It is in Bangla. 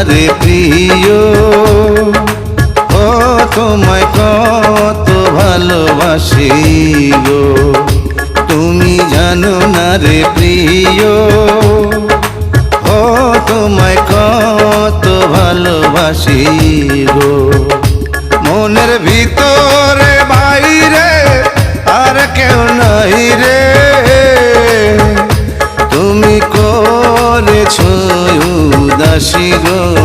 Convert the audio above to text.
রে প্রিয়, ও তোমায় কত ভালোবাসি গো, তুমি জানো না রে প্রিয়, ও তোমায় কত ভালোবাসি গো। মনের ভিতরে বাইরে আর কেউ নাই রে, তুমি করেছো উদাসী গো।